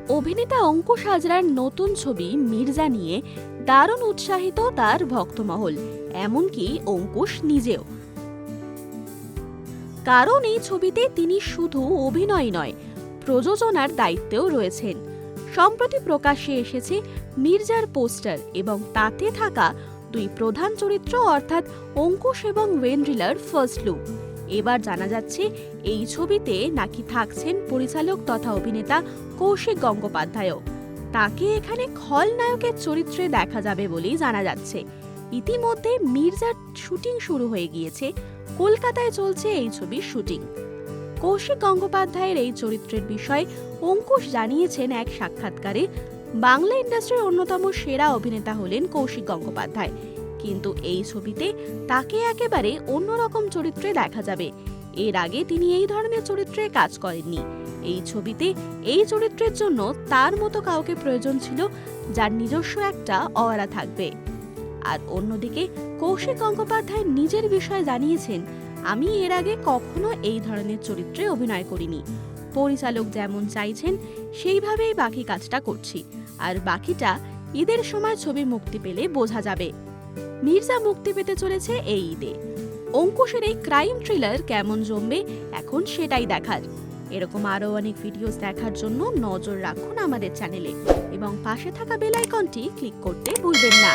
অভিনেতা অঙ্কুশ হাজরার নতুন ছবি মির্জা নিয়ে দারুণ উৎসাহিত তার ভক্তমহল, এমনকি অঙ্কুশ নিজেও। কারণ এই ছবিতে তিনি শুধু অভিনয় নয়, প্রযোজনার দায়িত্বেও রয়েছেন। সম্প্রতি প্রকাশ্যে এসেছে মির্জার পোস্টার এবং তাতে থাকা দুই প্রধান চরিত্র অর্থাৎ অঙ্কুশ এবং ওয়েন্ড্রিলার ফার্স্ট লুক। এবার জানা যাচ্ছে এই ছবিতে নাকি থাকছেন পরিচালক তথা অভিনেতা কৌশিক গঙ্গোপাধ্যায়ও। তাকে এখানে খলনায়কের চরিত্রে দেখা যাবে বলেই জানা যাচ্ছে। ইতিমধ্যে মির্জার শুটিং শুরু হয়ে গিয়েছে, কলকাতায় চলছে এই ছবির শুটিং। কৌশিক গঙ্গোপাধ্যায়ের এই চরিত্রের বিষয়ে অঙ্কুশ জানিয়েছেন এক সাক্ষাৎকারে, বাংলা ইন্ডাস্ট্রির অন্যতম সেরা অভিনেতা হলেন কৌশিক গঙ্গোপাধ্যায়, কিন্তু এই ছবিতে তাকে একেবারে অন্যরকম চরিত্রে দেখা যাবে। এর আগে তিনি এই ধরনের চরিত্রে কাজ করেননি। এই ছবিতে এই চরিত্রের জন্য তার মতো কাউকে প্রয়োজন ছিল যার নিজস্ব একটা অরা থাকবে। আর অন্যদিকে কৌশিক গঙ্গোপাধ্যায় নিজের বিষয়ে জানিয়েছেন, আমি এর আগে কখনো এই ধরনের চরিত্রে অভিনয় করিনি। পরিচালক যেমন চাইছেন সেইভাবেই বাকি কাজটা করছি, আর বাকিটা ঈদের সময় ছবি মুক্তি পেলে বোঝা যাবে। মির্জা মুক্তি পেতে চলেছে এই ঈদে। অঙ্কুশের এই ক্রাইম থ্রিলার কেমন জমবে এখন সেটাই দেখার। এরকম আরও অনেক ভিডিওস দেখার জন্য নজর রাখুন আমাদের চ্যানেলে এবং পাশে থাকা বেল আইকনটি ক্লিক করতে ভুলবেন না।